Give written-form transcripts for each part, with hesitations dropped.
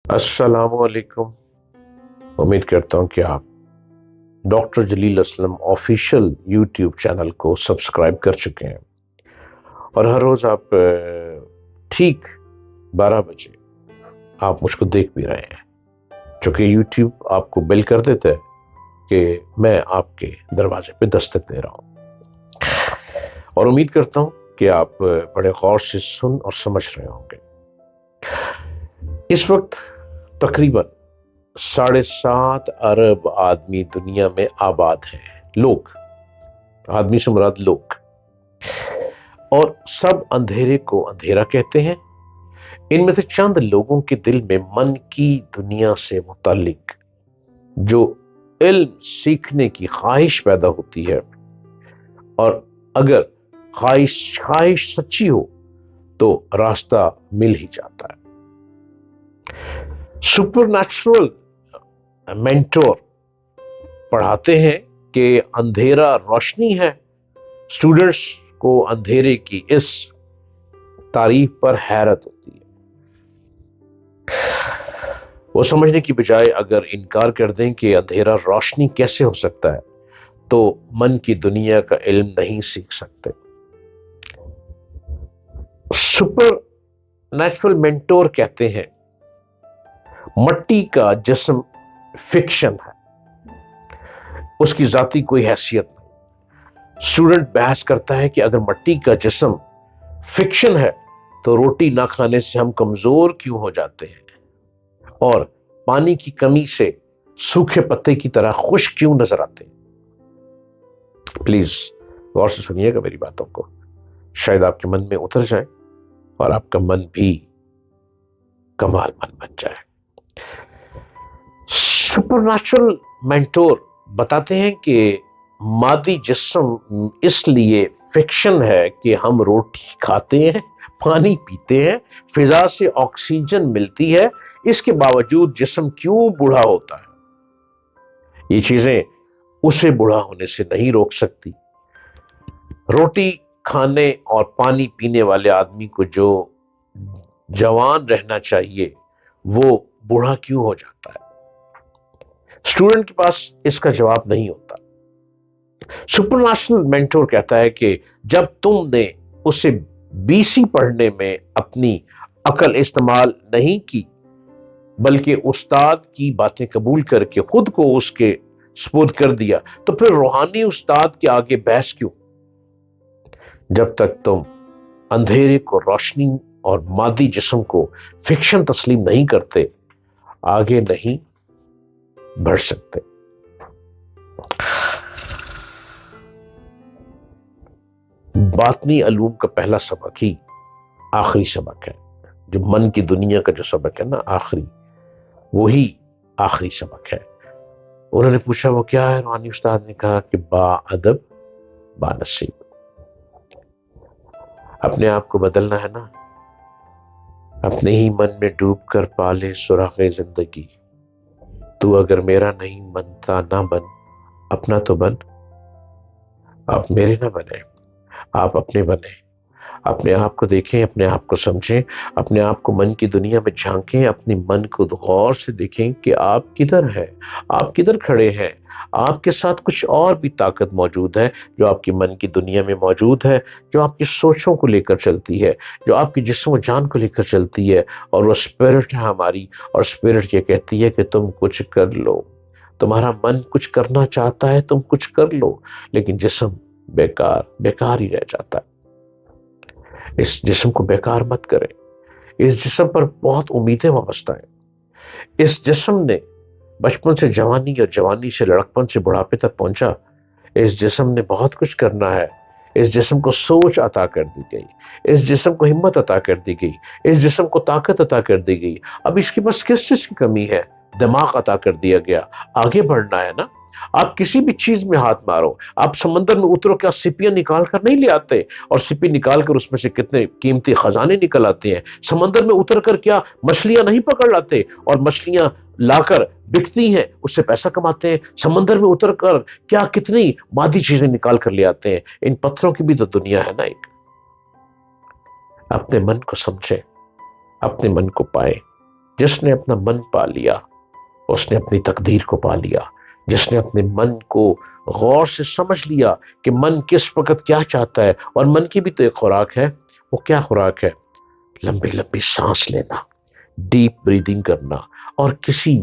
अस्सलाम वालेकुम। उम्मीद करता हूँ कि आप डॉक्टर जलील असलम ऑफिशियल यूट्यूब चैनल को सब्सक्राइब कर चुके हैं और हर रोज आप ठीक 12 बजे आप मुझको देख भी रहे हैं, क्योंकि यूट्यूब आपको बेल कर देता है कि मैं आपके दरवाजे पे दस्तक दे रहा हूँ। और उम्मीद करता हूँ कि आप बड़े गौर से सुन और समझ रहे होंगे। इस वक्त तकरीबन 7.5 अरब आदमी दुनिया में आबाद हैं। लोग, आदमी से मुराद लोग, और सब अंधेरे को अंधेरा कहते हैं। इनमें से चंद लोगों के दिल में मन की दुनिया से मुतालिक जो इल्म सीखने की ख्वाहिश पैदा होती है, और अगर ख्वाहिश सच्ची हो तो रास्ता मिल ही जाता है। सुपरनैचुरल मेंटोर पढ़ाते हैं कि अंधेरा रोशनी है। स्टूडेंट्स को अंधेरे की इस तारीफ पर हैरत होती है। वो समझने की बजाय अगर इनकार कर दें कि अंधेरा रोशनी कैसे हो सकता है, तो मन की दुनिया का इल्म नहीं सीख सकते। सुपर नेचुरल मेंटोर कहते हैं मट्टी का जिस्म फिक्शन है, उसकी जाती कोई हैसियत नहीं। स्टूडेंट बहस करता है कि अगर मट्टी का जिस्म फिक्शन है तो रोटी ना खाने से हम कमजोर क्यों हो जाते हैं, और पानी की कमी से सूखे पत्ते की तरह खुश क्यों नजर आते हैं। प्लीज गौर से सुनिएगा मेरी बातों को, शायद आपके मन में उतर जाए और आपका मन भी कमाल मन बन जाए। सुपरनैचुरल मेंटोर बताते हैं कि मादी जिस्म इसलिए फिक्शन है कि हम रोटी खाते हैं, पानी पीते हैं, फिजा से ऑक्सीजन मिलती है, इसके बावजूद जिस्म क्यों बूढ़ा होता है। ये चीजें उसे बूढ़ा होने से नहीं रोक सकती। रोटी खाने और पानी पीने वाले आदमी को जो जवान रहना चाहिए वो बूढ़ा क्यों हो जाता है। स्टूडेंट के पास इसका जवाब नहीं होता। सुपरनैशनल मेंटोर कहता है कि जब तुमने उसे बीसी पढ़ने में अपनी अकल इस्तेमाल नहीं की, बल्कि उस्ताद की बातें कबूल करके खुद को उसके स्पुर्द कर दिया, तो फिर रूहानी उस्ताद के आगे बहस क्यों। जब तक तुम अंधेरे को रोशनी और मादी जिस्म को फिक्शन तस्लीम नहीं करते, आगे नहीं बढ़ सकते। बातनी अलूम का पहला सबक ही आखिरी सबक है। जो मन की दुनिया का जो सबक है ना, आखिरी, वही आखिरी सबक है। उन्होंने पूछा वो क्या है। रूहानी उस्ताद ने कहा कि बा अदब बा नसीब। अपने आप को बदलना है ना, अपने ही मन में डूब कर पाले सुराखे जिंदगी। तू अगर मेरा नहीं बनता ना बन, अपना तो बन। आप मेरे ना बने, आप अपने बने। अपने आप को देखें, अपने आप को समझें, अपने आप को मन की दुनिया में झांकें, अपने मन को गौर से देखें कि आप किधर हैं, आप किधर खड़े हैं। आपके साथ कुछ और भी ताकत मौजूद है जो आपकी मन की दुनिया में मौजूद है, जो आपकी सोचों को लेकर चलती है, जो आपकी जिस्म और जान को लेकर चलती है, और वो स्पिरिट है हमारी। और स्पिरिट ये कहती है कि तुम कुछ कर लो। तुम्हारा मन कुछ करना चाहता है, तुम कुछ कर लो, लेकिन जिस्म बेकार बेकार ही रह जाता है। इस जिस्म को बेकार मत करें। इस जिस्म पर बहुत उम्मीदें वाबस्ता हैं। इस जिस्म ने बचपन से जवानी और जवानी से लड़कपन से बुढ़ापे तक पहुंचा। इस जिस्म ने बहुत कुछ करना है। इस जिस्म को सोच अता कर दी गई, इस जिस्म को हिम्मत अता कर दी गई, इस जिस्म को ताकत अता कर दी गई। अब इसके पास किस चीज की कमी है। दिमाग अता कर दिया गया, आगे बढ़ना है ना। आप किसी भी चीज में हाथ मारो, आप समंदर में उतरो, क्या सिपियां निकाल कर नहीं ले आते, और सिपी निकाल कर उसमें से कितने कीमती खजाने निकल आते हैं। समंदर में उतर कर क्या मछलियां नहीं पकड़ लाते, और मछलियां लाकर बिकती हैं, उससे पैसा कमाते हैं। समंदर में उतर कर क्या कितनी मादी चीजें निकाल कर ले आते हैं। इन पत्थरों की भी तो दुनिया है ना एक। अपने मन को समझे, अपने मन को पाए, جس نے اپنا من پا لیا اس نے اپنی تقدیر کو پا لیا. جس نے اپنے من کو غور سے سمجھ لیا کہ من کس وقت کیا چاہتا ہے، اور من کی بھی تو ایک خوراک ہے. وہ کیا خوراک ہے؟ لمبی لمبی سانس لینا، ڈیپ بریدنگ کرنا، اور کسی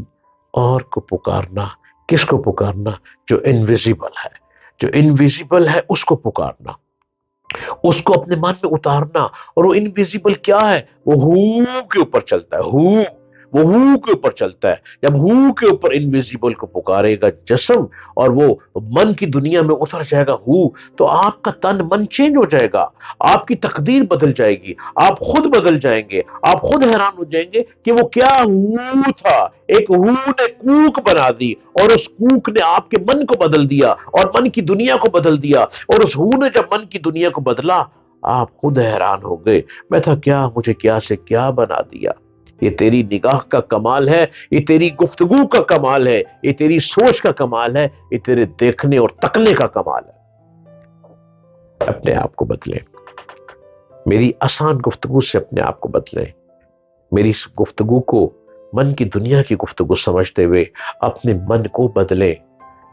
اور کو پکارنا. کس کو پکارنا؟ جو انویزیبل ہے. جو انویزیبل ہے اس کو پکارنا، اس کو اپنے من میں اتارنا. اور وہ انویزیبل کیا ہے؟ وہ ہو کے اوپر چلتا ہے. وہ ہو کے اوپر چلتا ہے. جب ہو کے اوپر انویزیبل کو پکارے گا جسم، اور وہ من کی دنیا میں اتر جائے گا ہو، تو آپ کا تن من چینج ہو جائے گا. آپ کی تقدیر بدل جائے گی. آپ خود بدل جائیں گے. آپ خود حیران ہو جائیں گے کہ وہ کیا ہو تھا. ایک ہو نے کوک بنا دی، اور اس کوک نے آپ کے من کو بدل دیا اور من کی دنیا کو بدل دیا. اور اس ہو نے جب من کی دنیا کو بدلا، آپ خود حیران ہو گئے. میں تھا کیا، مجھے کیا سے کیا بنا دیا. یہ تیری نگاہ کا کمال ہے، یہ تیری گفتگو کا کمال ہے، یہ تیری سوچ کا کمال ہے، یہ تیرے دیکھنے اور تکنے کا کمال ہے. اپنے آپ کو بدلے. میری آسان گفتگو سے اپنے آپ کو بدلے. میری اس گفتگو کو من کی دنیا کی گفتگو سمجھتے ہوئے اپنے من کو بدلیں.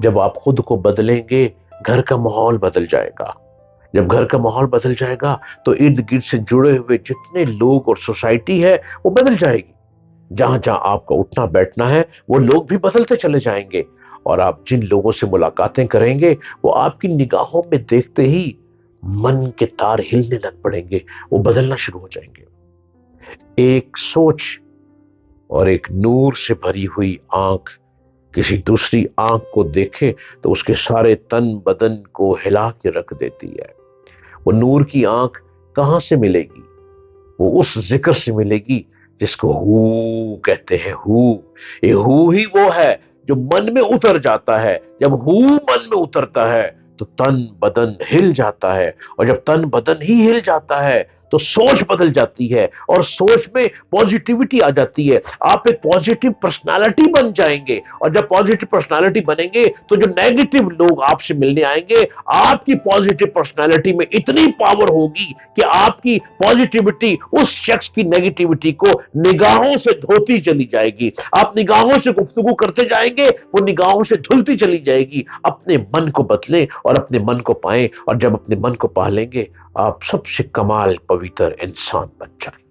جب آپ خود کو بدلیں گے، گھر کا ماحول بدل جائے گا. جب گھر کا ماحول بدل جائے گا تو ارد گرد سے جڑے ہوئے جتنے لوگ اور سوسائٹی ہے وہ بدل جائے گی. جہاں جہاں آپ کا اٹھنا بیٹھنا ہے وہ لوگ بھی بدلتے چلے جائیں گے. اور آپ جن لوگوں سے ملاقاتیں کریں گے وہ آپ کی نگاہوں میں دیکھتے ہی من کے تار ہلنے لگ پڑیں گے، وہ بدلنا شروع ہو جائیں گے. ایک سوچ اور ایک نور سے بھری ہوئی آنکھ کسی دوسری آنکھ کو دیکھے تو اس کے سارے تن بدن کو ہلا کے رکھ دیتی ہے. وہ نور کی آنکھ کہاں سے ملے گی؟ وہ اس ذکر سے ملے گی جس کو ہو کہتے ہیں. یہ ہو ہی وہ ہے جو من میں اتر جاتا ہے. جب ہو من میں اترتا ہے تو تن بدن ہل جاتا ہے، اور جب تن بدن ہی ہل جاتا ہے تو سوچ بدل جاتی ہے، اور سوچ میں پوزیٹیوٹی آ جاتی ہے. آپ ایک پوزیٹیو پرسنالٹی بن جائیں گے، اور جب پوزیٹیو پرسنالٹی بنیں گے تو جو نیگیٹو لوگ آپ سے ملنے آئیں گے، آپ کی پوزیٹیو پرسنالٹی میں اتنی پاور ہوگی کہ آپ کی پوزیٹیوٹی اس شخص کی نیگیٹیوٹی کو نگاہوں سے دھوتی چلی جائے گی. آپ نگاہوں سے گفتگو کرتے جائیں گے، وہ نگاہوں سے دھلتی چلی جائے گی. اپنے من کو بدلیں اور اپنے من کو پائیں، اور جب اپنے من کو پا لیں گے آپ سب سے کمال پویتر انسان بن جائیں.